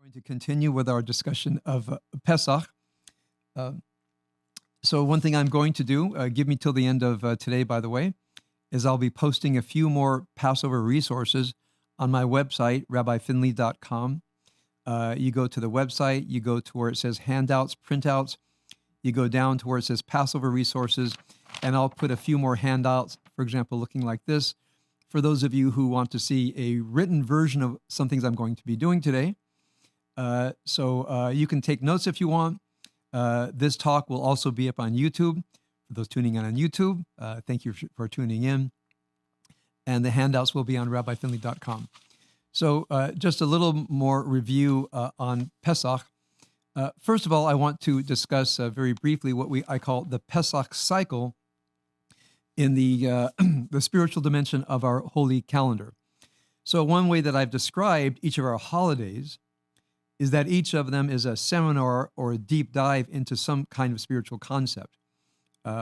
Going to continue with our discussion of Pesach. Uh, so one thing I'm going to do, give me till the end of today, by the way, is I'll be posting a few more Passover resources on my website, rabbifinley.com. You go to the website, you go to where it says handouts, printouts, you go down to where it says Passover resources, and I'll put a few more handouts, for example, looking like this, for those of you who want to see a written version of some things I'm going to be doing today. So you can take notes if you want. This talk will also be up on YouTube. For those tuning in on YouTube, thank you for tuning in. And the handouts will be on rabbifinley.com. So just a little more review on Pesach. First of all, I want to discuss very briefly what I call the Pesach cycle in the the spiritual dimension of our holy calendar. So one way that I've described each of our holidays is that each of them is a seminar or a deep dive into some kind of spiritual concept.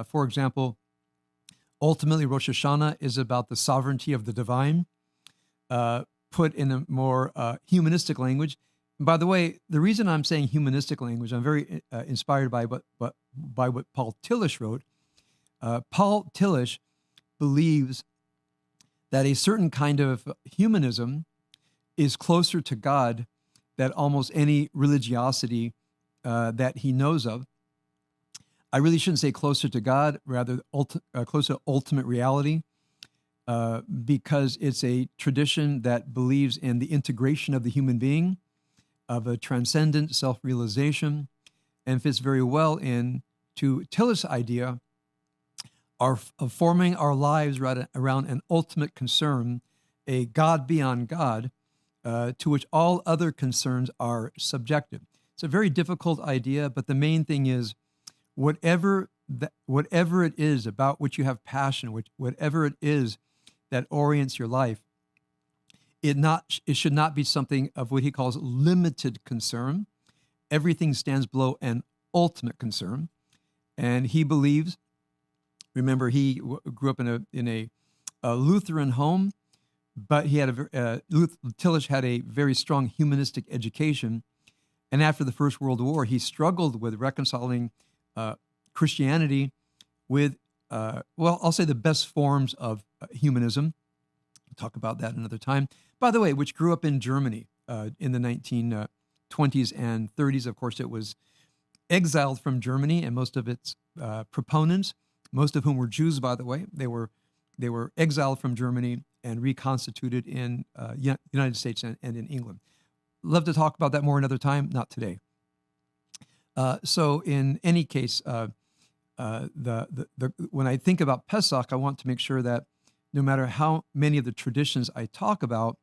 For example, ultimately Rosh Hashanah is about the sovereignty of the divine, put in a more humanistic language. And by the way, the reason I'm saying humanistic language, I'm very inspired by what Paul Tillich wrote. Paul Tillich believes that a certain kind of humanism is closer to God than almost any religiosity that he knows of. I really shouldn't say closer to God, rather closer to ultimate reality, because it's a tradition that believes in the integration of the human being, of a transcendent self-realization, and fits very well into Tillich's idea of forming our lives around an ultimate concern, a God beyond God, to which all other concerns are subjective. It's a very difficult idea, but the main thing is whatever it is about which you have passion, whatever it is that orients your life, it should not be something of what he calls limited concern. Everything stands below an ultimate concern, and he believes. Remember, he grew up in a Lutheran home, but he had Tillich had a very strong humanistic education, and after the First World War, he struggled with reconciling Christianity with, I'll say the best forms of humanism. We'll talk about that another time. By the way, which grew up in Germany in the 1920s and 30s. Of course, it was exiled from Germany, and most of its proponents, most of whom were Jews, by the way, they were exiled from Germany and reconstituted in United States and in England. Love to talk about that more another time, not today. So in any case, when I think about Pesach, I want to make sure that no matter how many of the traditions I talk about,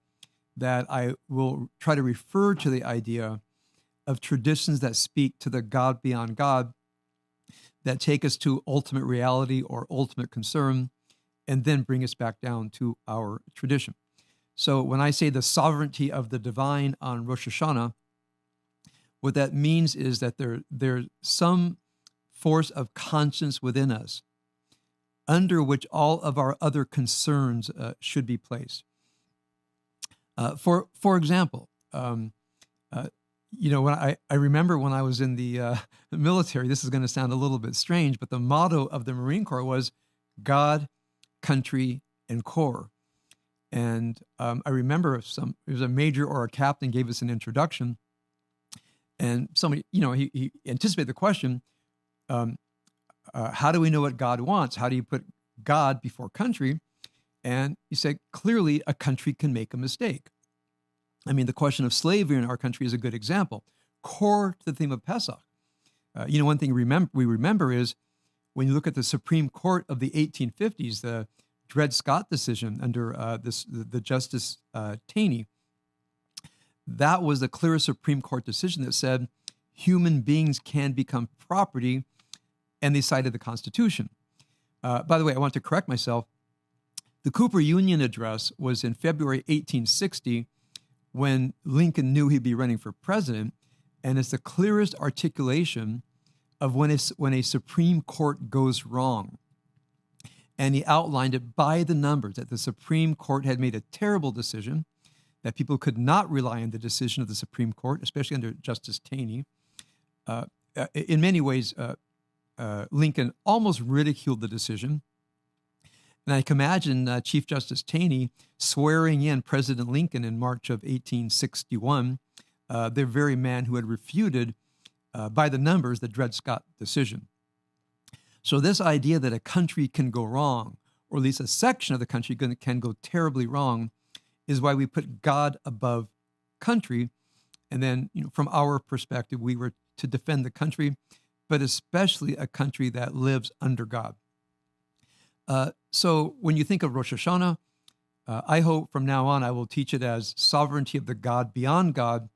that I will try to refer to the idea of traditions that speak to the God beyond God, that take us to ultimate reality or ultimate concern, and then bring us back down to our tradition. So when I say the sovereignty of the divine on Rosh Hashanah, what that means is that there's some force of conscience within us under which all of our other concerns should be placed. For example, when I remember when I was in the military, this is going to sound a little bit strange, but the motto of the Marine Corps was God, country, and corps. And I remember it was a major or a captain gave us an introduction, and somebody, he anticipated the question, how do we know what God wants? How do you put God before country? And he said, clearly a country can make a mistake. I mean, the question of slavery in our country is a good example, core to the theme of Pesach. One thing we remember is when you look at the Supreme Court of the 1850s, the Dred Scott decision under the Justice Taney, that was the clearest Supreme Court decision that said human beings can become property, and they cited the Constitution. By the way, I want to correct myself. The Cooper Union Address was in February 1860 when Lincoln knew he'd be running for president, and it's the clearest articulation of when a Supreme Court goes wrong. And he outlined it by the numbers, that the Supreme Court had made a terrible decision, that people could not rely on the decision of the Supreme Court, especially under Justice Taney. In many ways, Lincoln almost ridiculed the decision. And I can imagine Chief Justice Taney swearing in President Lincoln in March of 1861, the very man who had refuted by the numbers the Dred Scott decision. So this idea that a country can go wrong, or at least a section of the country can go terribly wrong, is why we put God above country. And then, from our perspective, we were to defend the country, but especially a country that lives under God. So when you think of Rosh Hashanah, I hope from now on I will teach it as sovereignty of the God beyond God,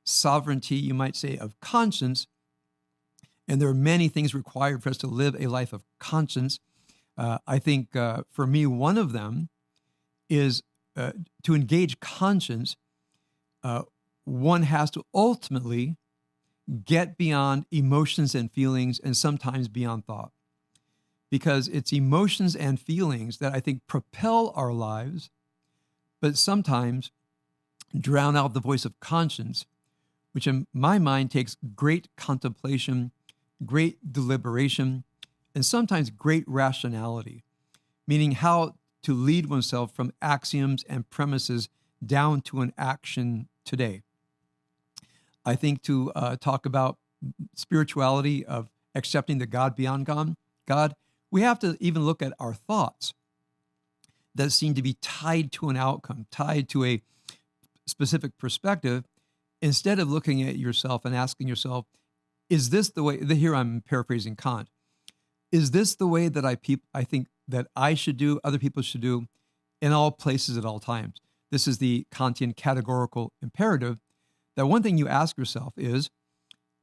sovereignty, you might say, of conscience. And there are many things required for us to live a life of conscience. I think for me, one of them is to engage conscience. One has to ultimately get beyond emotions and feelings, and sometimes beyond thought. Because it's emotions and feelings that I think propel our lives, but sometimes drown out the voice of conscience, which in my mind takes great contemplation, great deliberation, and sometimes great rationality, meaning how to lead oneself from axioms and premises down to an action today. I think to talk about spirituality of accepting the God beyond God, we have to even look at our thoughts that seem to be tied to an outcome, tied to a specific perspective, instead of looking at yourself and asking yourself, is this the way, here I'm paraphrasing Kant, is this the way that I think that I should do, other people should do, in all places at all times? This is the Kantian categorical imperative, that one thing you ask yourself is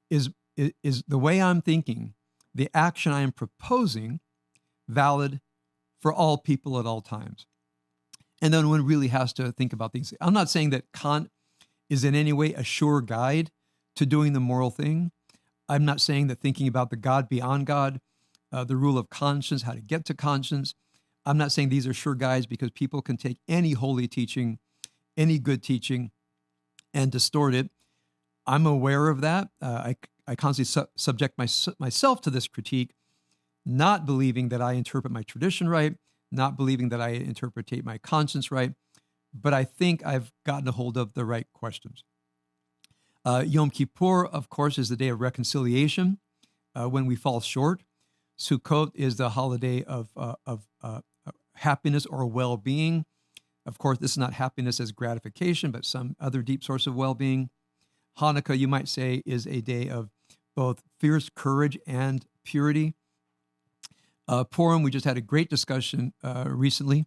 the way I'm thinking, the action I am proposing, valid for all people at all times? And then one really has to think about these. I'm not saying that Kant is in any way a sure guide to doing the moral thing. I'm not saying that thinking about the God beyond God, the rule of conscience, how to get to conscience, I'm not saying these are sure guides, because people can take any holy teaching, any good teaching, and distort it. I'm aware of that. I constantly subject myself to this critique, not believing that I interpret my tradition right, not believing that I interpret my conscience right, but I think I've gotten a hold of the right questions. Yom Kippur, of course, is the day of reconciliation when we fall short. Sukkot is the holiday of happiness or well-being. Of course, this is not happiness as gratification, but some other deep source of well-being. Hanukkah, you might say, is a day of both fierce courage and purity. Purim, we just had a great discussion recently.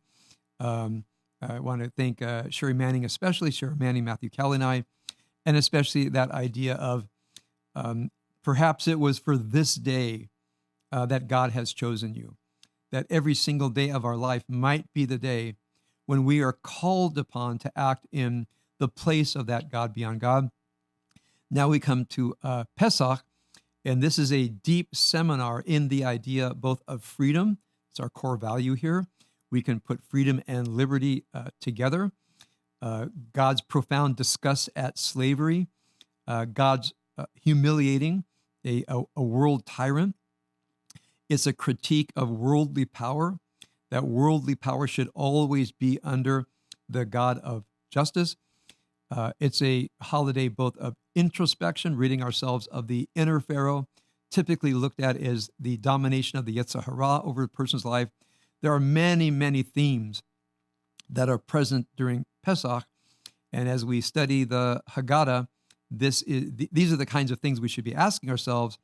I want to thank Sherry Manning, Matthew Kelly, and I, and especially that idea of perhaps it was for this day that God has chosen you, that every single day of our life might be the day when we are called upon to act in the place of that God beyond God. Now we come to Pesach, and this is a deep seminar in the idea both of freedom. It's our core value here. We can put freedom and liberty together. God's profound disgust at slavery, God's humiliating a world tyrant. It's a critique of worldly power, that worldly power should always be under the God of justice. It's a holiday both of introspection, ridding ourselves of the inner Pharaoh, typically looked at as the domination of the Yetzer Hara over a person's life. There are many, many themes that are present during Pesach, and as we study the Haggadah, these are the kinds of things we should be asking ourselves.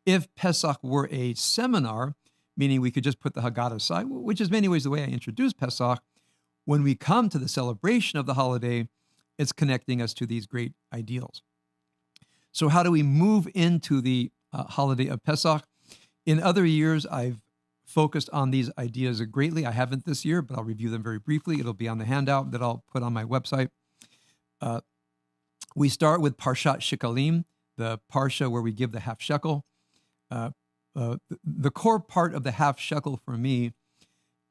If Pesach were a seminar, meaning we could just put the Haggadah aside, which is many ways the way I introduce Pesach, when we come to the celebration of the holiday, it's connecting us to these great ideals. So how do we move into the holiday of Pesach? In other years, I've focused on these ideas greatly. I haven't this year, but I'll review them very briefly. It'll be on the handout that I'll put on my website. We start with Parshat Shekalim, the Parsha where we give the half shekel. The core part of the half shekel for me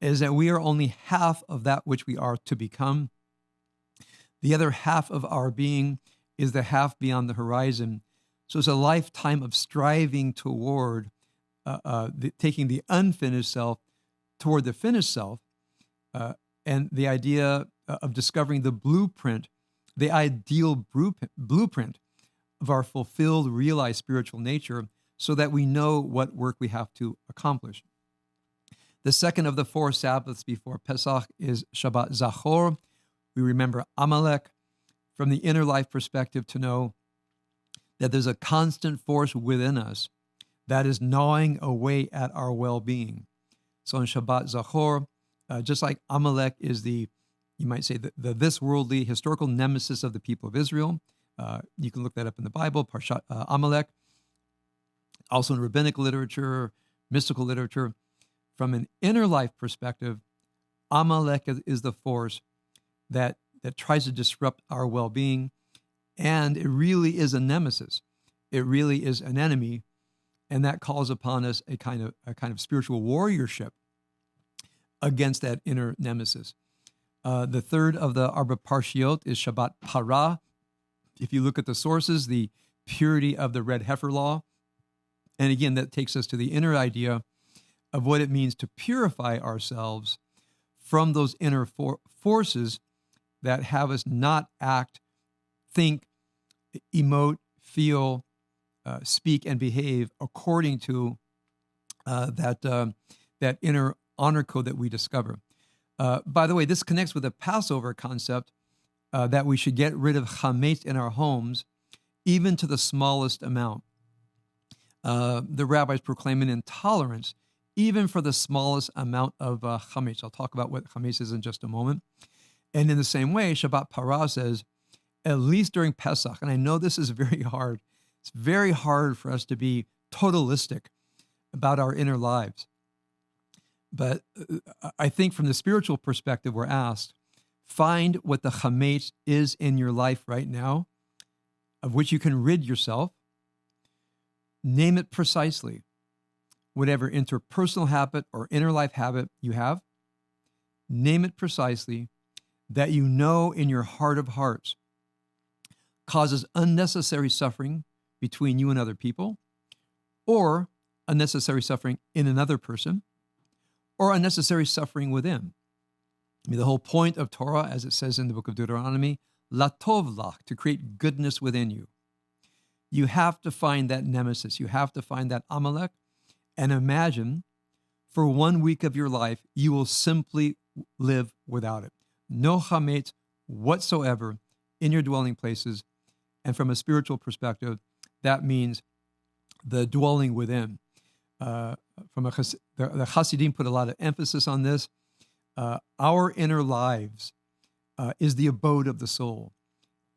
is that we are only half of that which we are to become. The other half of our being is the half beyond the horizon. So it's a lifetime of striving toward taking the unfinished self toward the finished self, and the idea of discovering the blueprint, the ideal blueprint of our fulfilled, realized spiritual nature, so that we know what work we have to accomplish. The second of the 4 Sabbaths before Pesach is Shabbat Zachor. We remember Amalek from the inner life perspective to know that there's a constant force within us that is gnawing away at our well-being. So in Shabbat Zachor, just like Amalek is you might say, the this worldly historical nemesis of the people of Israel. You can look that up in the Bible, Parshat Amalek. Also in rabbinic literature, mystical literature. From an inner life perspective, Amalek is the force that tries to disrupt our well-being, and it really is a nemesis. It really is an enemy, and that calls upon us a kind of spiritual warriorship against that inner nemesis. The third of the Arba Parshiot is Shabbat Parah. If you look at the sources, the purity of the red heifer law, and again, that takes us to the inner idea of what it means to purify ourselves from those inner forces that have us not act, think, emote, feel, speak, and behave according to that inner honor code that we discover. By the way, this connects with the Passover concept that we should get rid of chametz in our homes, even to the smallest amount. The rabbis proclaim an intolerance even for the smallest amount of chametz. I'll talk about what chametz is in just a moment. And in the same way, Shabbat Parah says, at least during Pesach, and I know this is very hard. It's very hard for us to be totalistic about our inner lives. But I think from the spiritual perspective, we're asked, find what the chametz is in your life right now, of which you can rid yourself. Name it precisely. Whatever interpersonal habit or inner life habit you have, name it precisely, that you know in your heart of hearts causes unnecessary suffering between you and other people, or unnecessary suffering in another person, or unnecessary suffering within. I mean, the whole point of Torah, as it says in the book of Deuteronomy, latov lach, to create goodness within you. You have to find that nemesis. You have to find that Amalek, and imagine for 1 week of your life, you will simply live without it. No chametz whatsoever in your dwelling places. And from a spiritual perspective, that means the dwelling within. The Hasidim put a lot of emphasis on this. Our inner lives is the abode of the soul.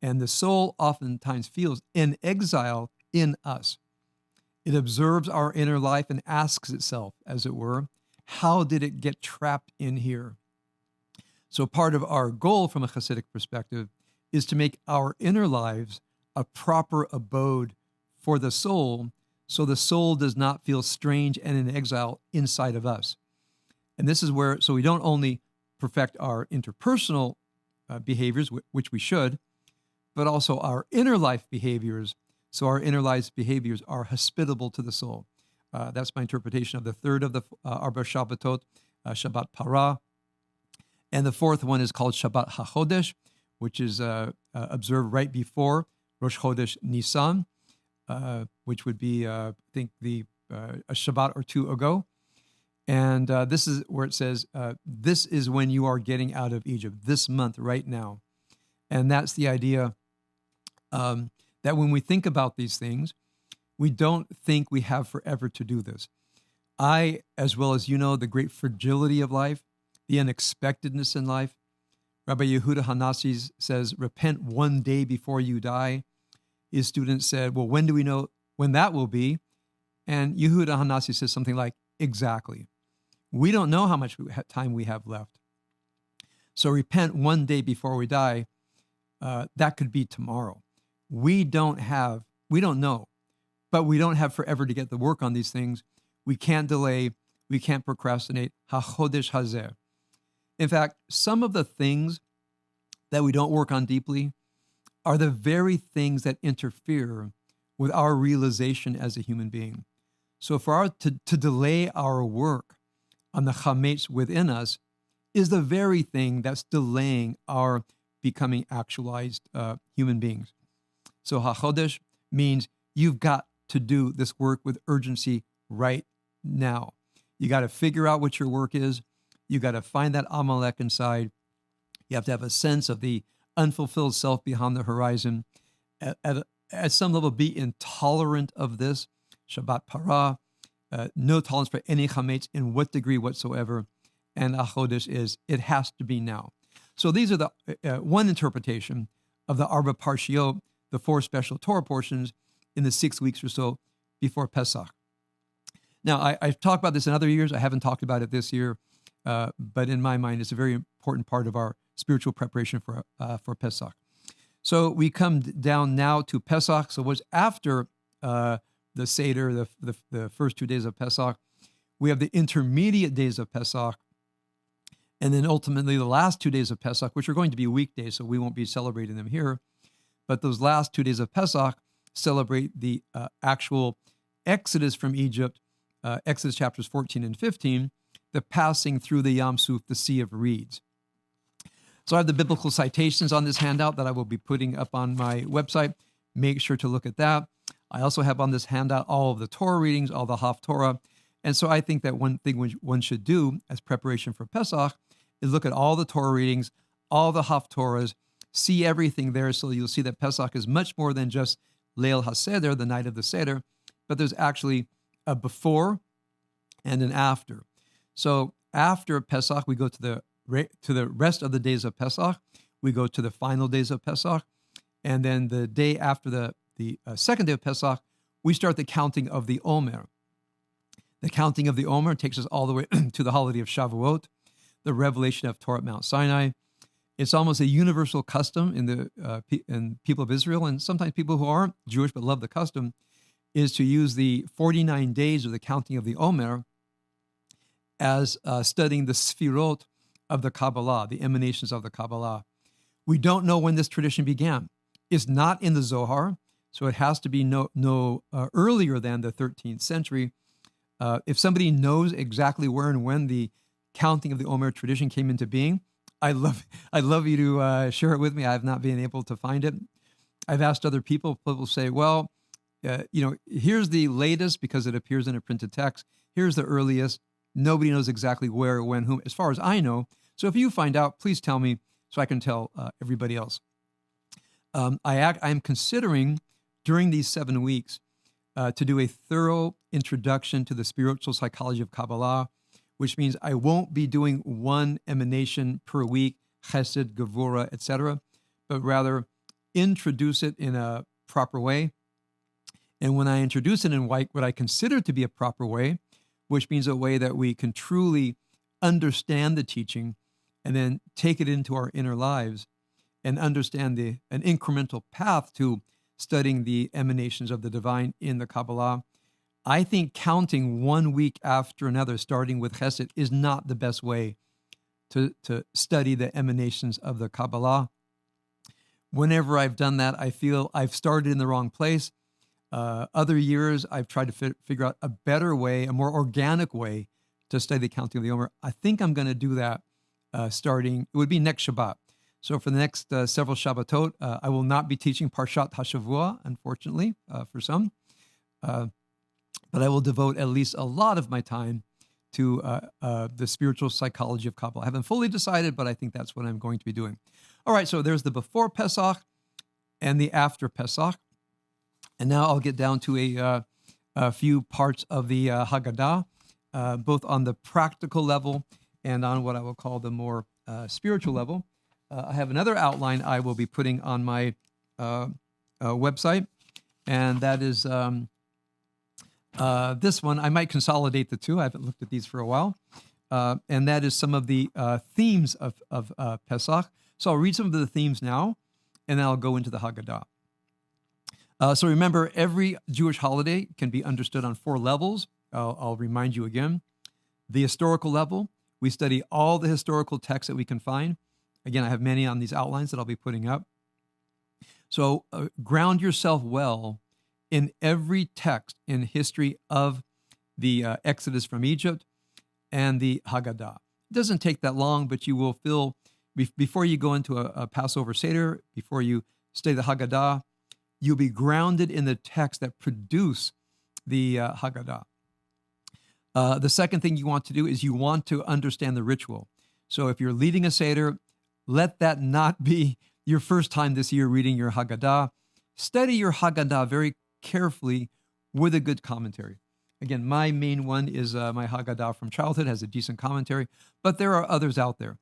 And the soul oftentimes feels in exile in us. It observes our inner life and asks itself, as it were, how did it get trapped in here? So part of our goal from a Hasidic perspective is to make our inner lives a proper abode for the soul, so the soul does not feel strange and in exile inside of us. And this is where, so we don't only perfect our interpersonal behaviors, which we should, but also our inner life behaviors, so our inner life behaviors are hospitable to the soul. That's my interpretation of the third of the Arba Shabbatot, Shabbat Parah. And the fourth one is called Shabbat HaChodesh, which is observed right before Rosh Chodesh Nisan, which would be, I think, a Shabbat or two ago. And this is where it says, this is when you are getting out of Egypt, this month, right now. And that's the idea that when we think about these things, we don't think we have forever to do this. I, as well as you know, the great fragility of life, the unexpectedness in life. Rabbi Yehuda Hanassi says, repent one day before you die. His students said, well, when do we know when that will be? And Yehuda Hanassi says something like, exactly. We don't know how much time we have left. So repent one day before we die. That could be tomorrow. We don't know, but we don't have forever to get the work on these things. We can't delay. We can't procrastinate. HaChodesh Hazeh. In fact, some of the things that we don't work on deeply are the very things that interfere with our realization as a human being. So to delay our work on the chametz within us is the very thing that's delaying our becoming actualized human beings. So hachodesh means you've got to do this work with urgency right now. You got to figure out what your work is. You got to find that Amalek inside. You have to have a sense of the unfulfilled self beyond the horizon. At some level, be intolerant of this. Shabbat para, no tolerance for any chametz in what degree whatsoever. And achodesh is, it has to be now. So these are the one interpretation of the Arba Parshiot, the 4 special Torah portions in the 6 weeks or so before Pesach. Now, I've talked about this in other years. I haven't talked about it this year, but in my mind, it's a very important part of our spiritual preparation for Pesach. So we come down now to Pesach. So what's after the Seder, the first 2 days of Pesach, we have the intermediate days of Pesach, and then ultimately the last 2 days of Pesach, which are going to be weekdays, so we won't be celebrating them here. But those last 2 days of Pesach celebrate the actual exodus from Egypt, Exodus chapters 14 and 15, the passing through the Yam Suf, the Sea of Reeds. So I have the biblical citations on this handout that I will be putting up on my website. Make sure to look at that. I also have on this handout all of the Torah readings, all the Haftorah. And so I think that one thing one should do as preparation for Pesach is look at all the Torah readings, all the Haftorahs, see everything there, so you'll see that Pesach is much more than just Leil HaSeder, the night of the Seder, but there's actually a before and an after. So after Pesach, we go to the rest of the days of Pesach. We go to the final days of Pesach. And then the day after the second day of Pesach, we start the counting of the Omer. The counting of the Omer takes us all the way to the holiday of Shavuot, the revelation of Torah at Mount Sinai. It's almost a universal custom in the people of Israel, and sometimes people who aren't Jewish but love the custom, is to use the 49 days of the counting of the Omer as studying the Sfirot of the Kabbalah, the emanations of the Kabbalah. We don't know when this tradition began. It's not in the Zohar, so it has to be no earlier than the 13th century. If somebody knows exactly where and when the counting of the Omer tradition came into being, I'd love you to share it with me. I have not been able to find it. I've asked other people. People say, well, here's the latest because it appears in a printed text. Here's the earliest. Nobody knows exactly where, when, whom, as far as I know. So if you find out, please tell me so I can tell everybody else. I'm considering during these 7 weeks to do a thorough introduction to the spiritual psychology of Kabbalah, which means I won't be doing one emanation per week, Chesed, Gevurah, etc., but rather introduce it in a proper way. And when I introduce it in what I consider to be a proper way, which means a way that we can truly understand the teaching and then take it into our inner lives and understand an incremental path to studying the emanations of the divine in the Kabbalah, I think counting 1 week after another, starting with Chesed, is not the best way to study the emanations of the Kabbalah. Whenever I've done that, I feel I've started in the wrong place. Other years, I've tried to figure out a better way, a more organic way to study the counting of the Omer. I think I'm going to do that starting, it would be next Shabbat. So for the next several Shabbatot, I will not be teaching Parshat HaShavua, unfortunately, for some. But I will devote at least a lot of my time to the spiritual psychology of Kabbalah. I haven't fully decided, but I think that's what I'm going to be doing. All right, so there's the before Pesach and the after Pesach. And now I'll get down to a few parts of the Haggadah, both on the practical level and on what I will call the more spiritual level. I have another outline I will be putting on my website, and that is this one. I might consolidate the two. I haven't looked at these for a while. And that is some of the themes of Pesach. So I'll read some of the themes now, and then I'll go into the Haggadah. So remember, every Jewish holiday can be understood on 4 levels. I'll remind you again. The historical level, we study all the historical texts that we can find Again, I have many on these outlines that I'll be putting up. So ground yourself well in every text in history of the Exodus from Egypt and the Haggadah. It doesn't take that long, but you will feel, before you go into a Passover Seder, before you study the Haggadah, you'll be grounded in the texts that produce the Haggadah. The second thing you want to do is you want to understand the ritual. So if you're leading a Seder, let that not be your first time this year reading your Haggadah. Study your Haggadah very carefully with a good commentary. Again, my main one is my Haggadah from childhood, has a decent commentary, but there are others out there.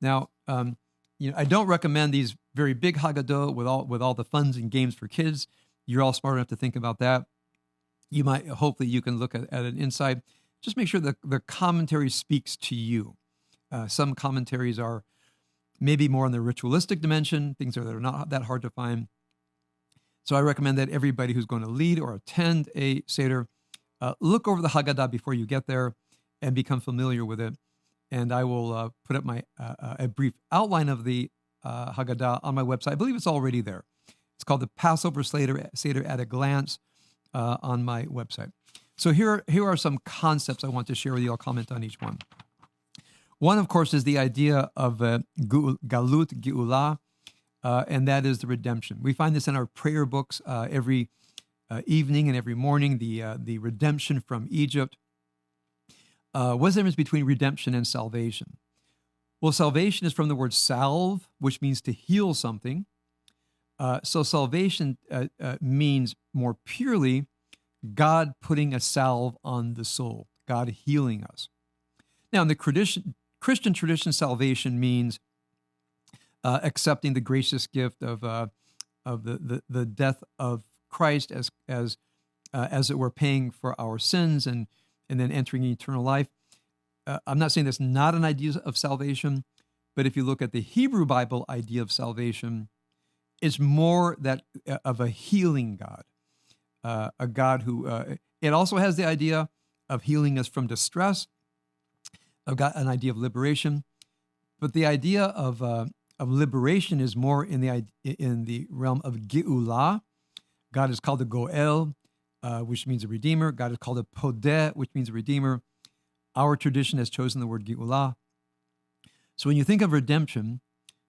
Now, I don't recommend these very big Haggadah with all the funs and games for kids. You're all smart enough to think about that. Hopefully you can look at an inside. Just make sure that the commentary speaks to you. Some commentaries are maybe more on the ritualistic dimension, things that are not that hard to find. So I recommend that everybody who's going to lead or attend a Seder, look over the Haggadah before you get there and become familiar with it. And I will put up a brief outline of the Haggadah on my website. I believe it's already there. It's called the Passover Seder at a Glance on my website. So here are some concepts I want to share with you. I'll comment on each one. One, of course, is the idea of Galut, Geulah, and that is the redemption. We find this in our prayer books every evening and every morning, the redemption from Egypt. What's the difference between redemption and salvation? Well, salvation is from the word salve, which means to heal something. So salvation means more purely God putting a salve on the soul, God healing us. Now, in the Christian tradition, salvation means accepting the gracious gift of the death of Christ as it were, paying for our sins and then entering eternal life. I'm not saying that's not an idea of salvation, but if you look at the Hebrew Bible idea of salvation, it's more that of a healing God, a God who, it also has the idea of healing us from distress. I've got an idea of liberation, but the idea of liberation is more in the realm of Geulah. God is called the Goel, which means a redeemer. God is called a Podeh, which means a redeemer. Our tradition has chosen the word Geulah. So when you think of redemption,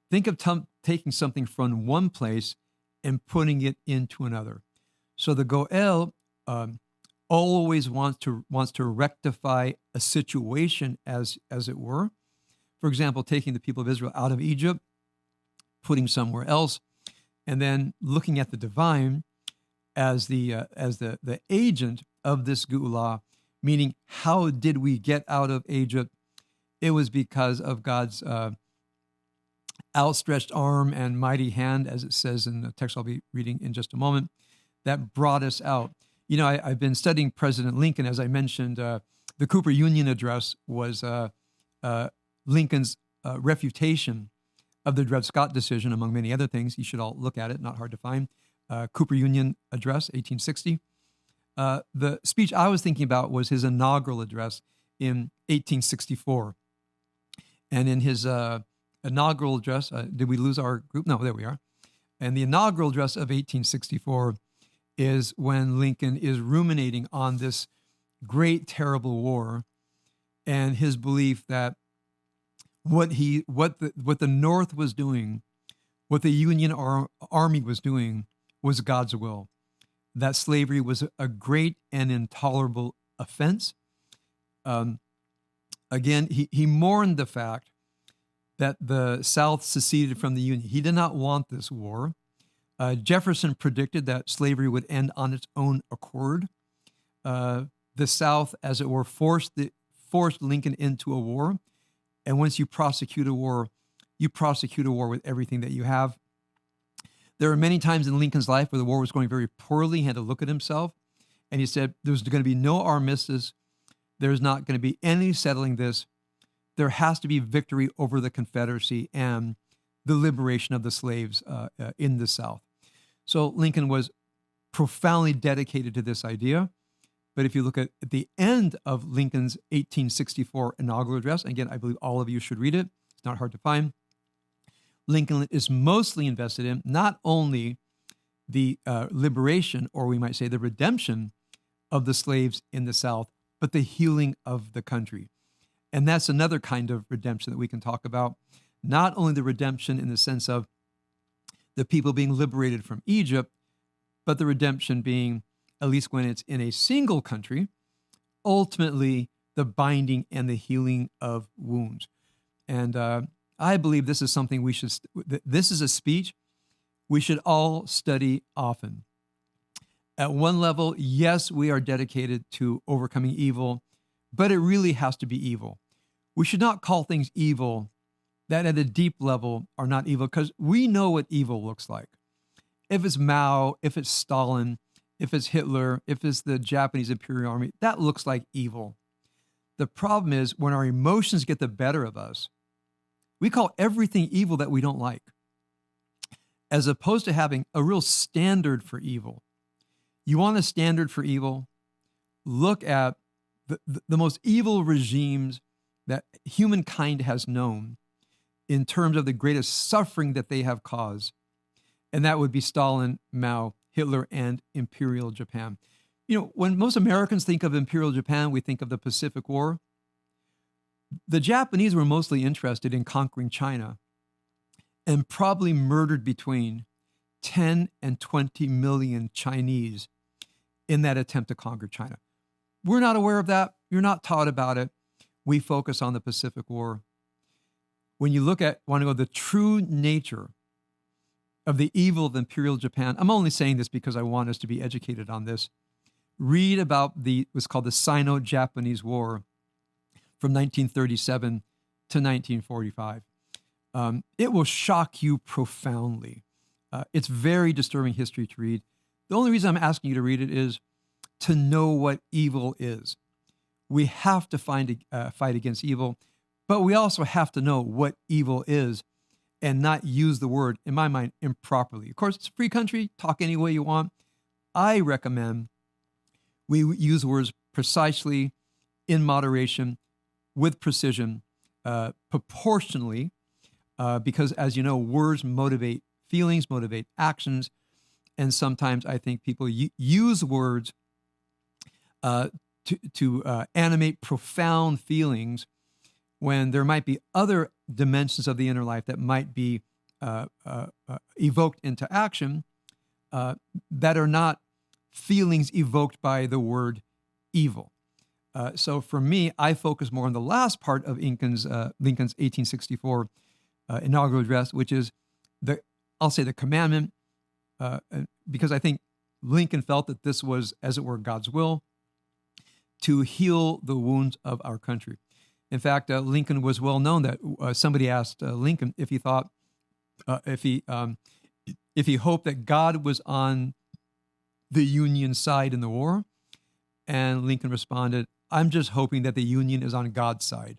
think of taking something from one place and putting it into another. So the Goel always wants to rectify a situation as it were. For example, taking the people of Israel out of Egypt, putting somewhere else, and then looking at the divine as the agent of this Geulah, meaning how did we get out of Egypt? It was because of God's outstretched arm and mighty hand, as it says in the text I'll be reading in just a moment, that brought us out. You know, I've been studying President Lincoln. As I mentioned, the Cooper Union Address was Lincoln's refutation of the Dred Scott decision, among many other things. You should all look at it, not hard to find. Cooper Union Address, 1860. The speech I was thinking about was his inaugural address in 1864. And in his inaugural address, did we lose our group? No, there we are. And the inaugural address of 1864 is when Lincoln is ruminating on this great, terrible war and his belief that what the North was doing, what the Union Army was doing, was God's will. That slavery was a great and intolerable offense. Again, he mourned the fact that the South seceded from the Union. He did not want this war. Jefferson predicted that slavery would end on its own accord. The South, as it were, forced Lincoln into a war. And once you prosecute a war with everything that you have. There were many times in Lincoln's life where the war was going very poorly. He had to look at himself. And he said, there's going to be no armistice. There's not going to be any settling this. There has to be victory over the Confederacy and the liberation of the slaves in the South. So Lincoln was profoundly dedicated to this idea. But if you look at the end of Lincoln's 1864 inaugural address, again, I believe all of you should read it. It's not hard to find. Lincoln is mostly invested in not only the liberation, or we might say the redemption of the slaves in the South, but the healing of the country. And that's another kind of redemption that we can talk about. Not only the redemption in the sense of the people being liberated from Egypt, but the redemption being, at least when it's in a single country, ultimately the binding and the healing of wounds. And I believe this is something this is a speech we should all study often. At one level, yes, we are dedicated to overcoming evil, but it really has to be evil. We should not call things evil that at a deep level are not evil, because we know what evil looks like. If it's Mao, if it's Stalin, if it's Hitler, if it's the Japanese Imperial Army, that looks like evil. The problem is when our emotions get the better of us, we call everything evil that we don't like, as opposed to having a real standard for evil. You want a standard for evil? Look at the most evil regimes that humankind has known in terms of the greatest suffering that they have caused. And that would be Stalin, Mao, Hitler, and Imperial Japan. You know, when most Americans think of Imperial Japan, we think of the Pacific War. The Japanese were mostly interested in conquering China and probably murdered between 10 and 20 million Chinese in that attempt to conquer China. We're not aware of that. You're not taught about it. We focus on the Pacific War. When you want to know the true nature of the evil of Imperial Japan, I'm only saying this because I want us to be educated on this. Read about what's called the Sino-Japanese War from 1937 to 1945. It will shock you profoundly. It's very disturbing history to read. The only reason I'm asking you to read it is to know what evil is. We have to fight against evil, but we also have to know what evil is and not use the word, in my mind, improperly. Of course, it's a free country. Talk any way you want. I recommend we use words precisely, in moderation, with precision, proportionally, because as you know, words motivate feelings, motivate actions, and sometimes I think people use words to animate profound feelings when there might be other dimensions of the inner life that might be evoked into action that are not feelings evoked by the word evil. So for me, I focus more on the last part of Lincoln's 1864 inaugural address, which is the commandment, because I think Lincoln felt that this was, as it were, God's will to heal the wounds of our country. In fact, Lincoln was well known that somebody asked Lincoln if he thought, if he hoped that God was on the Union side in the war, and Lincoln responded, "I'm just hoping that the Union is on God's side."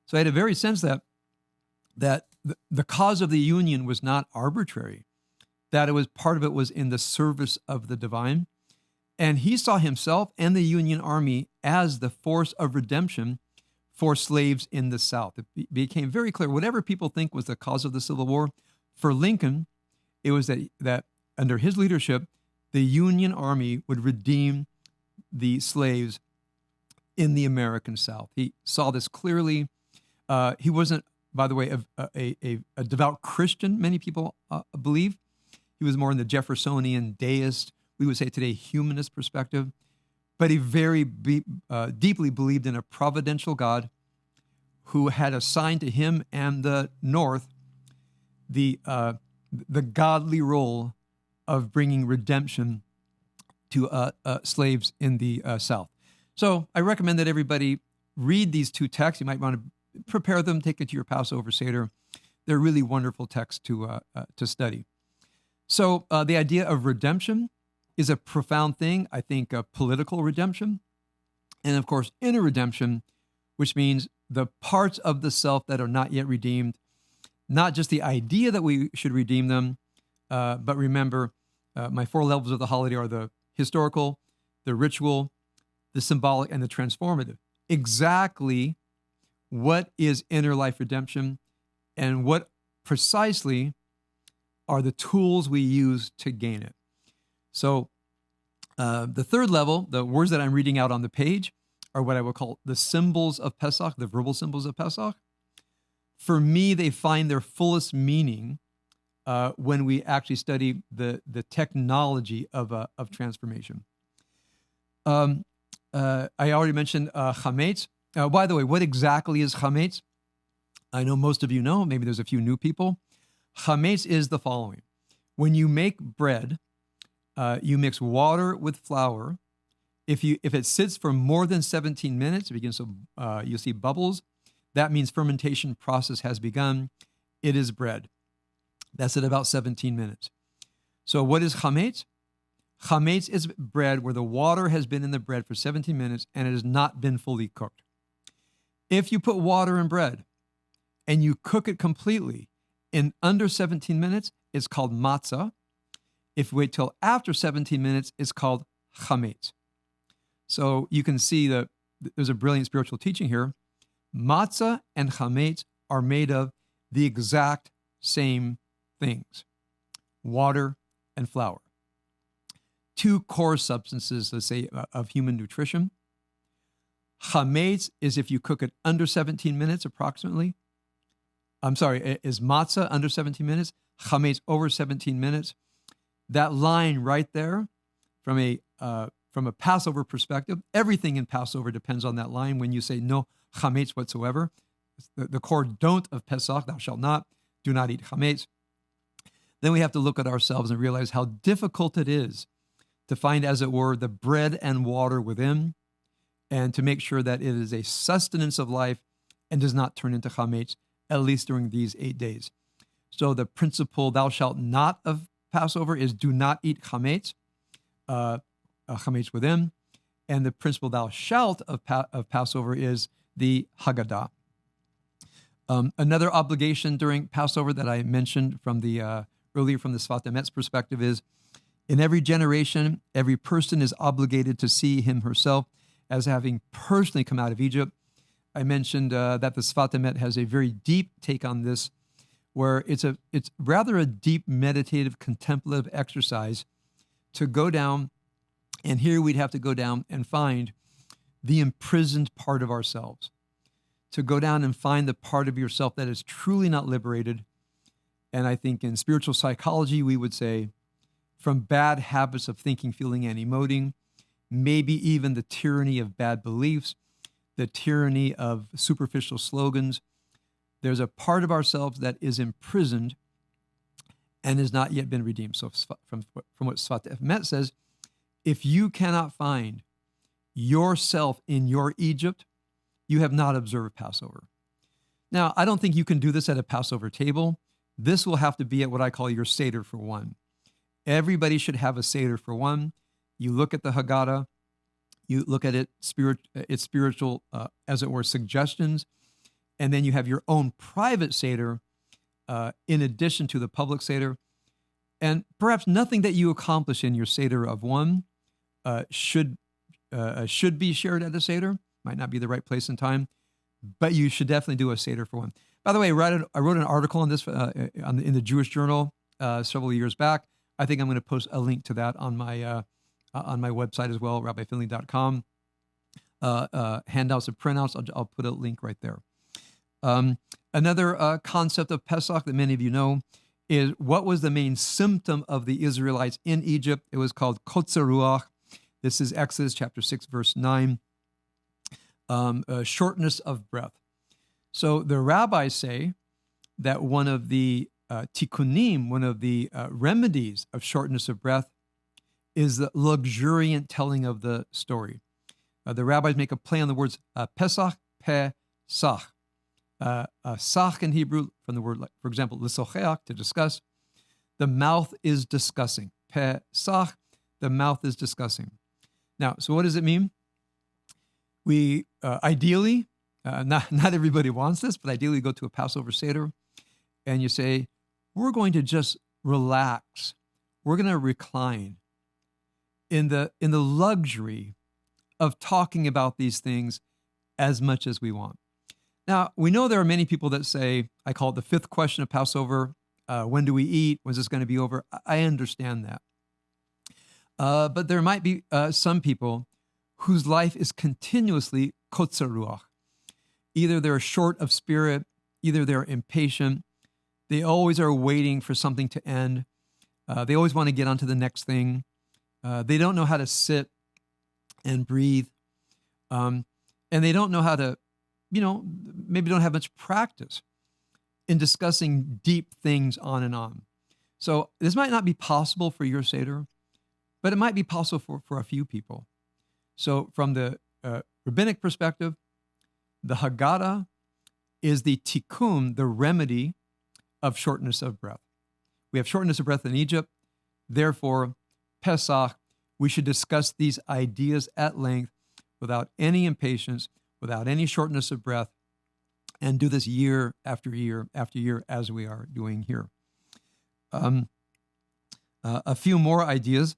So I had a very sense that the cause of the Union was not arbitrary, that it was part of it was in the service of the divine. And he saw himself and the Union Army as the force of redemption for slaves in the South. It became very clear, whatever people think was the cause of the Civil War, for Lincoln, it was that under his leadership, the Union Army would redeem the slaves in the American South. He saw this clearly. He wasn't, by the way, a devout Christian, many people believe. He was more in the Jeffersonian, deist, we would say today, humanist perspective. But he very deeply believed in a providential God who had assigned to him and the North the godly role of bringing redemption to slaves in the South. So I recommend that everybody read these two texts. You might want to prepare them, take it to your Passover Seder. They're really wonderful texts to study. So the idea of redemption is a profound thing. I think political redemption, and of course inner redemption, which means the parts of the self that are not yet redeemed, not just the idea that we should redeem them, but remember, my four levels of the holiday are the historical, the ritual, the symbolic, and the transformative. Exactly what is inner life redemption, and what precisely are the tools we use to gain it. So the third level, the words that I'm reading out on the page, are what I would call the symbols of Pesach, the verbal symbols of Pesach. For me, they find their fullest meaning when we actually study the technology of transformation. I already mentioned chametz. By the way, what exactly is chametz? I know most of you know. Maybe there's a few new people. Chametz is the following. When you make bread, you mix water with flour. If it sits for more than 17 minutes, it begins to you'll see bubbles. That means fermentation process has begun. It is bread. That's at about 17 minutes. So what is chametz? Chametz is bread where the water has been in the bread for 17 minutes and it has not been fully cooked. If you put water in bread and you cook it completely in under 17 minutes, it's called matzah. If you wait till after 17 minutes, it's called chametz. So you can see that there's a brilliant spiritual teaching here. Matzah and chametz are made of the exact same things, water and flour. Two core substances, let's say, of human nutrition. Chametz is if you cook it under 17 minutes approximately. Is matzah under 17 minutes? Chametz over 17 minutes. That line right there, from a Passover perspective, everything in Passover depends on that line. When you say no chametz whatsoever, the core don't of Pesach, thou shalt not, do not eat chametz. Then we have to look at ourselves and realize how difficult it is to find, as it were, the bread and water within, and to make sure that it is a sustenance of life and does not turn into chametz, at least during these 8 days. So the principle, thou shalt not of Passover, is do not eat chametz, chametz within. And the principle, thou shalt of Passover, is the Haggadah. Another obligation during Passover that I mentioned from the earlier from the Sfat Emet's perspective is, in every generation, every person is obligated to see him herself as having personally come out of Egypt. I mentioned that the Sfat Emet has a very deep take on this, where it's rather a deep meditative contemplative exercise to go down, and here we'd have to go down and find the imprisoned part of ourselves, to go down and find the part of yourself that is truly not liberated. And I think in spiritual psychology, we would say, from bad habits of thinking, feeling, and emoting, maybe even the tyranny of bad beliefs, the tyranny of superficial slogans. There's a part of ourselves that is imprisoned and has not yet been redeemed. So from what Sfat Emet says, if you cannot find yourself in your Egypt, you have not observed Passover. Now, I don't think you can do this at a Passover table. This will have to be at what I call your Seder for one. Everybody should have a Seder for one. You look at the Haggadah, you look at its spiritual, as it were, suggestions, and then you have your own private Seder in addition to the public Seder. And perhaps nothing that you accomplish in your Seder of one should be shared at a Seder. Might not be the right place and time, but you should definitely do a Seder for one. By the way, I wrote an article on this in the Jewish Journal several years back. I think I'm going to post a link to that on my website as well, rabbifinley.com. Handouts and printouts, I'll put a link right there. Another concept of Pesach that many of you know is, what was the main symptom of the Israelites in Egypt? It was called kotzer ruach. This is Exodus chapter 6, verse 9. Shortness of breath. So the rabbis say that one of the tikkunim, one of the remedies of shortness of breath, is the luxuriant telling of the story. The rabbis make a play on the words Pesach, Pesach. Sach in Hebrew, from the word, for example, lisocheach, to discuss. The mouth is discussing. Pesach, the mouth is discussing. Now, so what does it mean? We ideally, not everybody wants this, but ideally go to a Passover Seder and you say, we're going to just relax. We're going to recline in the luxury of talking about these things as much as we want. Now, we know there are many people that say, I call it the fifth question of Passover. When do we eat? When's this going to be over? I understand that. But there might be some people whose life is continuously kotzer ruach. Either they're short of spirit, either they're impatient. They always are waiting for something to end. They always want to get on to the next thing. They don't know how to sit and breathe. And they don't know how to, maybe don't have much practice in discussing deep things on and on. So this might not be possible for your Seder, but it might be possible for a few people. So from the rabbinic perspective, the Haggadah is the tikkun, the remedy of shortness of breath. We have shortness of breath in Egypt. Therefore, Pesach, we should discuss these ideas at length without any impatience, without any shortness of breath, and do this year after year after year as we are doing here. A few more ideas.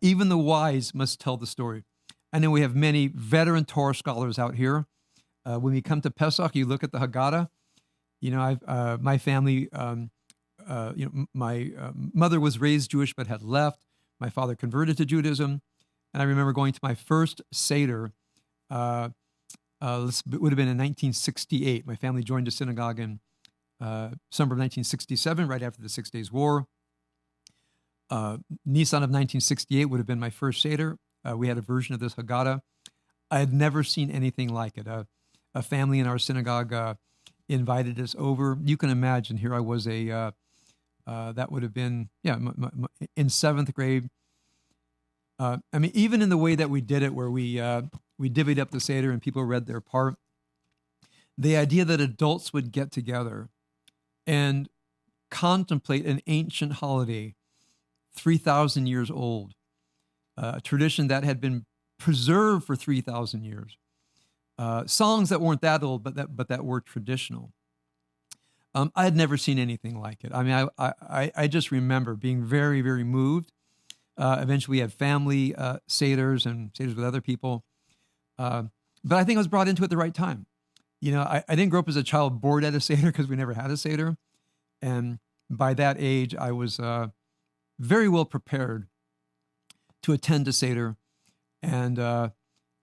Even the wise must tell the story. I know we have many veteran Torah scholars out here. When we come to Pesach, you look at the Haggadah. My family, my mother was raised Jewish but had left. My father converted to Judaism. And I remember going to my first Seder. It would have been in 1968. My family joined a synagogue in summer of 1967, right after the 6 Days War. Nisan of 1968 would have been my first Seder. We had a version of this Haggadah. I had never seen anything like it. A family in our synagogue invited us over. You can imagine, here I was that would have been, in seventh grade. Even in the way that we did it, where we divvied up the Seder and people read their part, the idea that adults would get together and contemplate an ancient holiday, 3,000 years old, a tradition that had been preserved for 3,000 years, songs that weren't that old, but that were traditional. I had never seen anything like it. I just remember being very, very moved. Eventually, we had family seders and seders with other people. But I think I was brought into it at the right time. I didn't grow up as a child bored at a Seder because we never had a Seder. And by that age, I was very well prepared to attend a Seder and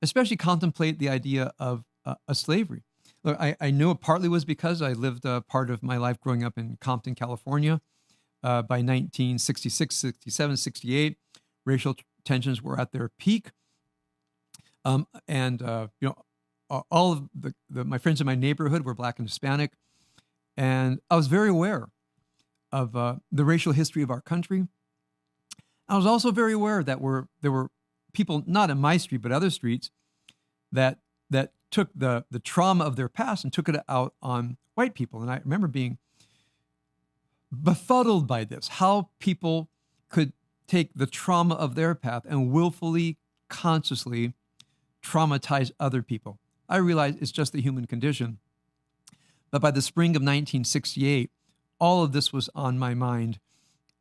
especially contemplate the idea of a slavery. Look, I knew it partly was because I lived part of my life growing up in Compton, California. By 1966, 67, 68, racial tensions were at their peak. All of my friends in my neighborhood were Black and Hispanic. And I was very aware of the racial history of our country. I was also very aware that there were people, not in my street, but other streets, that took the trauma of their past and took it out on white people. And I remember being befuddled by this, how people could take the trauma of their path and willfully, consciously traumatize other people. I realized it's just the human condition. But by the spring of 1968, all of this was on my mind.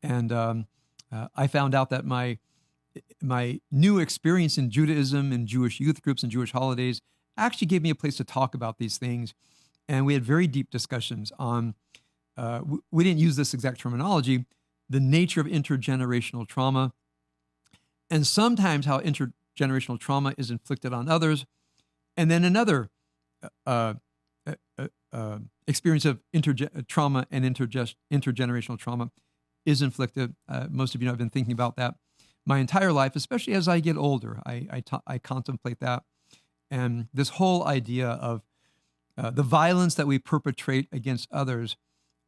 And I found out that my new experience in Judaism and Jewish youth groups and Jewish holidays actually gave me a place to talk about these things. And we had very deep discussions on, we didn't use this exact terminology, the nature of intergenerational trauma, and sometimes how intergenerational trauma is inflicted on others, and then another experience of trauma and intergenerational trauma is inflicted. Most of you know I've been thinking about that my entire life, especially as I get older. I contemplate that. And this whole idea of the violence that we perpetrate against others,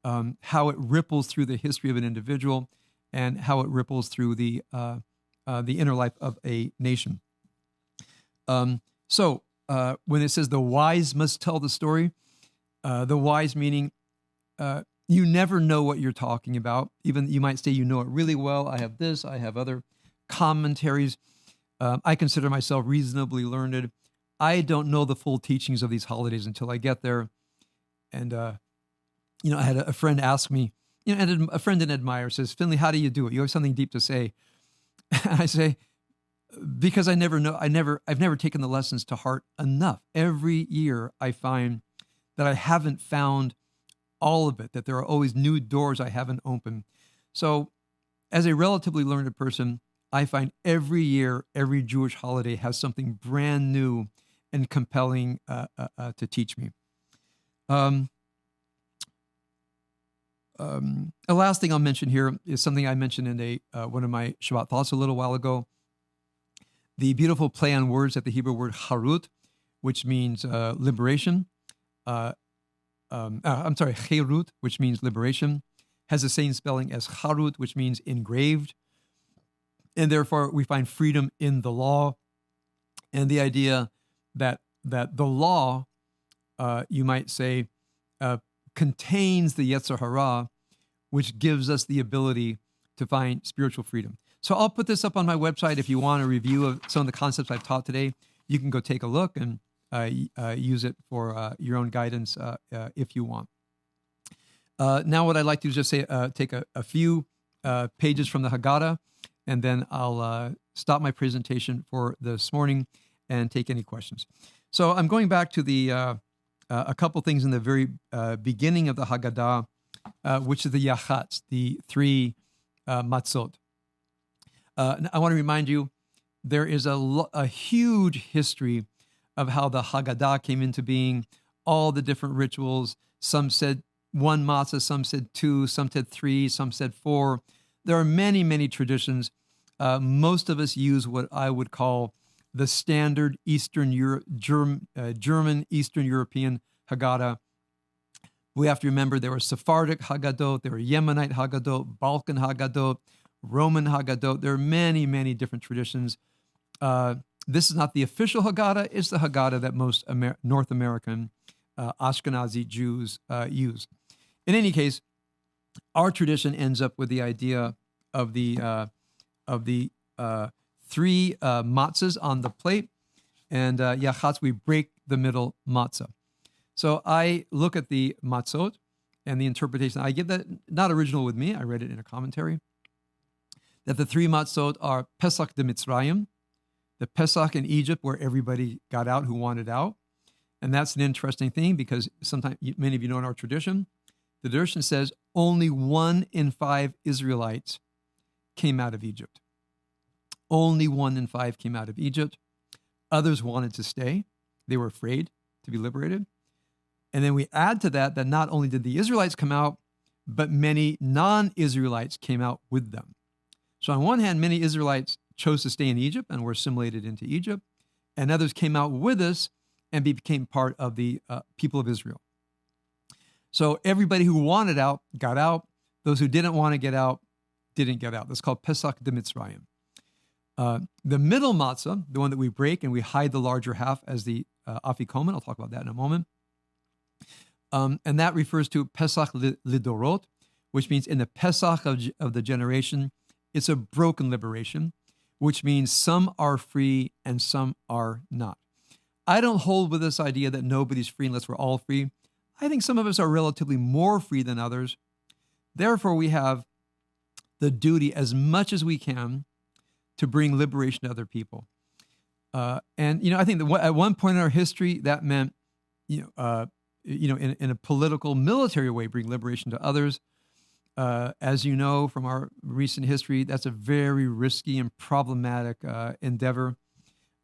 how it ripples through the history of an individual and how it ripples through the inner life of a nation. So when it says the wise must tell the story, the wise meaning you never know what you're talking about. Even you might say you know it really well. I have this, I have other commentaries. I consider myself reasonably learned. I don't know the full teachings of these holidays until I get there. And, I had a friend ask me, and a friend and admirer says, Finley, how do you do it? You have something deep to say. And I say, because I never know, I've never taken the lessons to heart enough. Every year I find that I haven't found all of it, that there are always new doors I haven't opened. So as a relatively learned person, I find every year, every Jewish holiday has something brand new and compelling to teach me. A last thing I'll mention here is something I mentioned in one of my Shabbat thoughts a little while ago. The beautiful play on words at the Hebrew word harut, which means liberation. Cherut, which means liberation, has the same spelling as harut, which means engraved. And therefore, we find freedom in the law. And the idea that the law, you might say, contains the Yetzer Hara, which gives us the ability to find spiritual freedom. So I'll put this up on my website. If you want a review of some of the concepts I've taught today, you can go take a look and use it for your own guidance if you want. Now what I'd like to do is just say, take a few pages from the Haggadah, and then I'll stop my presentation for this morning and take any questions. So I'm going back to a couple things in the very beginning of the Haggadah, which is the Yachatz, the three matzot. I want to remind you, there is a huge history of how the Haggadah came into being, all the different rituals. Some said one matzah, some said two, some said three, some said four. There are many, many traditions. Most of us use what I would call the standard German Eastern European Haggadah. We have to remember there were Sephardic Haggadot, there were Yemenite Haggadot, Balkan Haggadot, Roman Haggadot. There are many, many different traditions. This is not the official Haggadah. It's the Haggadah that most North American Ashkenazi Jews use. In any case, our tradition ends up with the idea of the three matzahs on the plate, and Yachatz, we break the middle matzah. So I look at the matzot and the interpretation. I get that not original with me. I read it in a commentary. That the three matzot are Pesach de Mitzrayim, the Pesach in Egypt where everybody got out who wanted out. And that's an interesting thing because sometimes, many of you know in our tradition, the tradition says only 1 in 5 Israelites came out of Egypt. Only 1 in 5 came out of Egypt. Others wanted to stay. They were afraid to be liberated. And then we add to that not only did the Israelites come out, but many non-Israelites came out with them. So on one hand, many Israelites chose to stay in Egypt and were assimilated into Egypt, and others came out with us and became part of the people of Israel. So everybody who wanted out got out. Those who didn't want to get out didn't get out. That's called Pesach de Mitzrayim. The middle matzah, the one that we break and we hide the larger half as the afikomen, I'll talk about that in a moment. And that refers to Pesach Lidorot, which means in the Pesach of the generation, it's a broken liberation, which means some are free and some are not. I don't hold with this idea that nobody's free unless we're all free. I think some of us are relatively more free than others. Therefore, we have the duty as much as we can to bring liberation to other people. I think that at one point in our history, that meant, in a political, military way, bring liberation to others. As you know from our recent history, that's a very risky and problematic endeavor.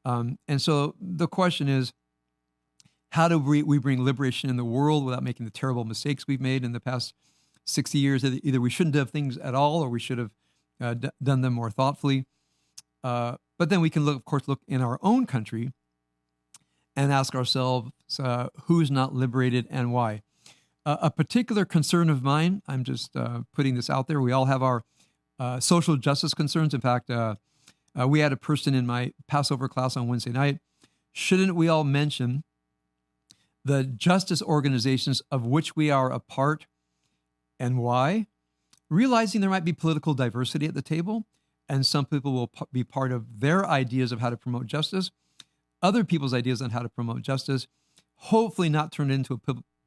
And so the question is, how do we bring liberation in the world without making the terrible mistakes we've made in the past 60 years? Either we shouldn't have things at all, or we should have done them more thoughtfully. But then we can look in our own country and ask ourselves, who's not liberated and why? A particular concern of mine, I'm just putting this out there, we all have our social justice concerns. In fact, we had a person in my Passover class on Wednesday night. Shouldn't we all mention the justice organizations of which we are a part and why? Realizing there might be political diversity at the table, and some people will be part of their ideas of how to promote justice, other people's ideas on how to promote justice, hopefully not turn it into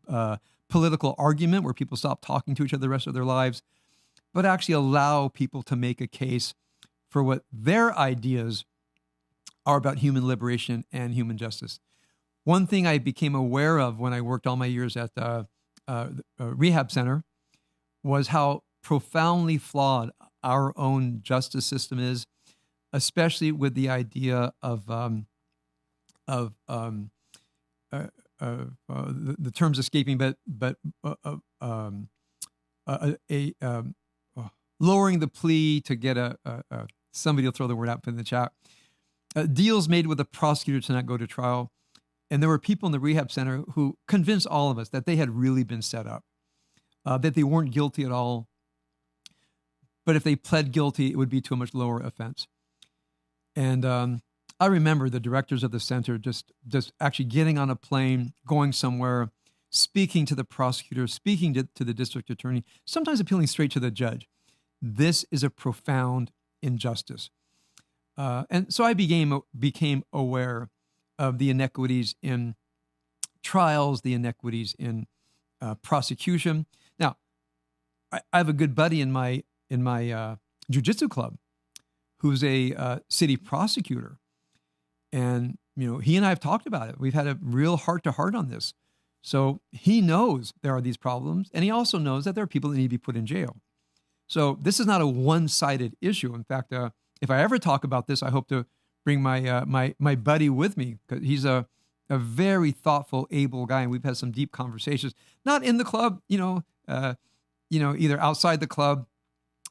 a political argument where people stop talking to each other the rest of their lives, but actually allow people to make a case for what their ideas are about human liberation and human justice. One thing I became aware of when I worked all my years at the rehab center was how profoundly flawed our own justice system is, especially with the idea of the terms escaping, but lowering the plea to get somebody will throw the word out in the chat. Deals made with the prosecutor to not go to trial. And there were people in the rehab center who convinced all of us that they had really been set up, that they weren't guilty at all. But if they pled guilty, it would be to a much lower offense. And I remember the directors of the center just actually getting on a plane, going somewhere, speaking to the prosecutor, speaking to the district attorney, sometimes appealing straight to the judge. This is a profound injustice. And so I became aware of the inequities in trials, the inequities in prosecution. Now, I have a good buddy in my jiu-jitsu club who's a city prosecutor. And, he and I have talked about it. We've had a real heart-to-heart on this. So he knows there are these problems, and he also knows that there are people that need to be put in jail. So this is not a one-sided issue. In fact, if I ever talk about this, I hope to bring my buddy with me, because he's a very thoughtful, able guy, and we've had some deep conversations. Not in the club, either outside the club.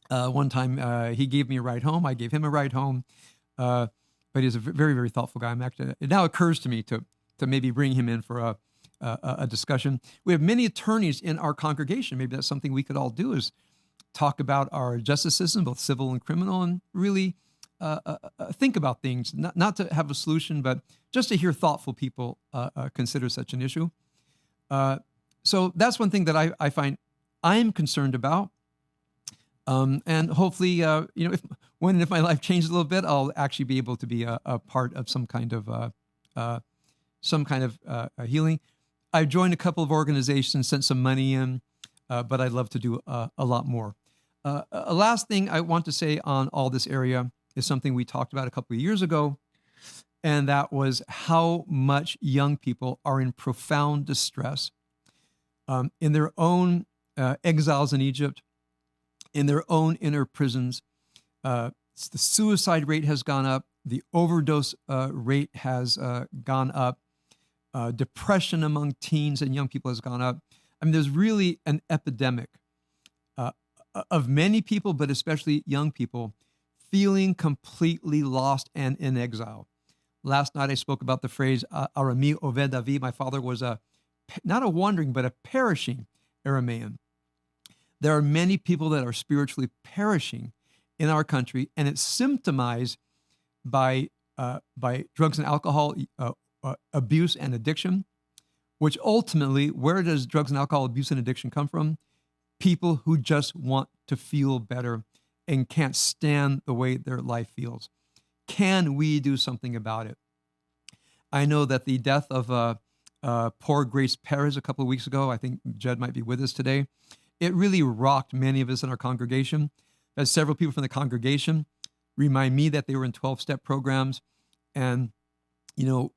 One time he gave me a ride home. I gave him a ride home. But he's a very, very thoughtful guy. It now occurs to me to maybe bring him in for a discussion. We have many attorneys in our congregation. Maybe that's something we could all do, is talk about our justice system, both civil and criminal, and really think about things, not to have a solution, but just to hear thoughtful people consider such an issue. So that's one thing that I find I'm concerned about. And hopefully, if my life changes a little bit, I'll actually be able to be a part of some kind of healing. I've joined a couple of organizations, sent some money in, but I'd love to do a lot more. A last thing I want to say on all this area is something we talked about a couple of years ago, and that was how much young people are in profound distress in their own exiles in Egypt, in their own inner prisons. The suicide rate has gone up. The overdose rate has gone up. Depression among teens and young people has gone up. I mean, there's really an epidemic of many people, but especially young people, feeling completely lost and in exile. Last night I spoke about the phrase, Arami Oved Avi. My father was not a wandering, but a perishing Aramaean. There are many people that are spiritually perishing in our country, and it's symptomized by drugs and alcohol abuse and addiction, which ultimately, where does drugs and alcohol abuse and addiction come from? People who just want to feel better and can't stand the way their life feels. Can we do something about it? I know that the death of poor Grace Perez a couple of weeks ago, I think Jed might be with us today, it really rocked many of us in our congregation. As several people from the congregation remind me that they were in 12-step programs and,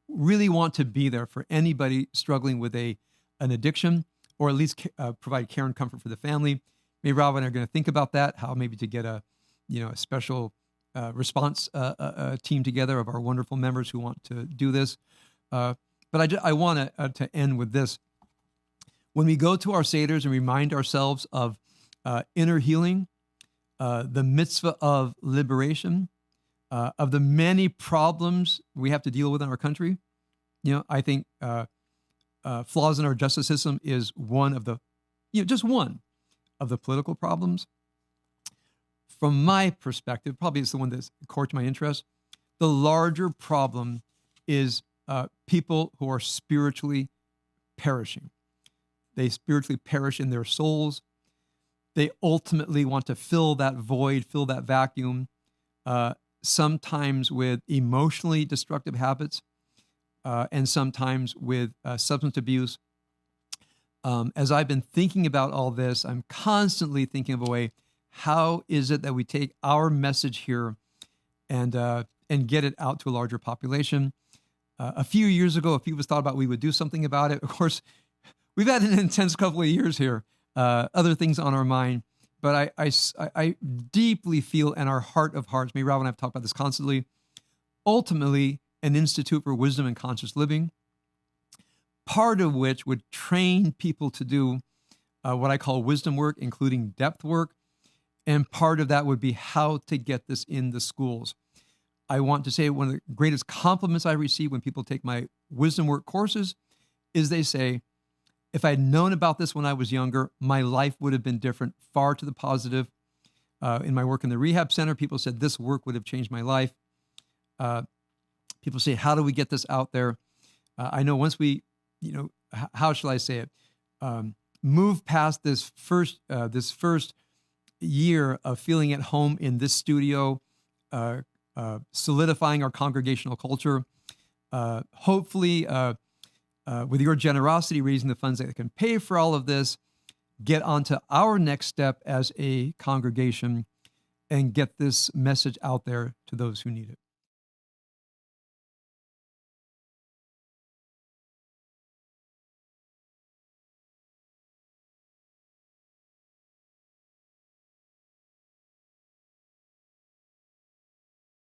really want to be there for anybody struggling with an addiction, or at least provide care and comfort for the family. Maybe Rob and I are going to think about that, how maybe to get a special response team together of our wonderful members who want to do this. But I want to end with this. When we go to our Seders and remind ourselves of inner healing, the mitzvah of liberation, of the many problems we have to deal with in our country, I think flaws in our justice system is one of the, just one of the political problems. From my perspective, probably it's the one that's core to my interest. The larger problem is people who are spiritually perishing. They spiritually perish in their souls. They ultimately want to fill that void, fill that vacuum, sometimes with emotionally destructive habits, and sometimes with substance abuse. As I've been thinking about all this, I'm constantly thinking of a way, how is it that we take our message here and get it out to a larger population? A few years ago, a few of us thought about we would do something about it. Of course, we've had an intense couple of years here, other things on our mind. But I deeply feel in our heart of hearts, maybe Rob and I have talked about this constantly, ultimately an institute for wisdom and conscious living, part of which would train people to do what I call wisdom work, including depth work. And part of that would be how to get this in the schools. I want to say one of the greatest compliments I receive when people take my wisdom work courses is they say, if I had known about this when I was younger, my life would have been different, far to the positive. In my work in the rehab center, people said this work would have changed my life. People say, how do we get this out there? I know once we, how shall I say it? Move past this first year of feeling at home in this studio, solidifying our congregational culture, hopefully with your generosity, raising the funds that can pay for all of this, get onto our next step as a congregation and get this message out there to those who need it.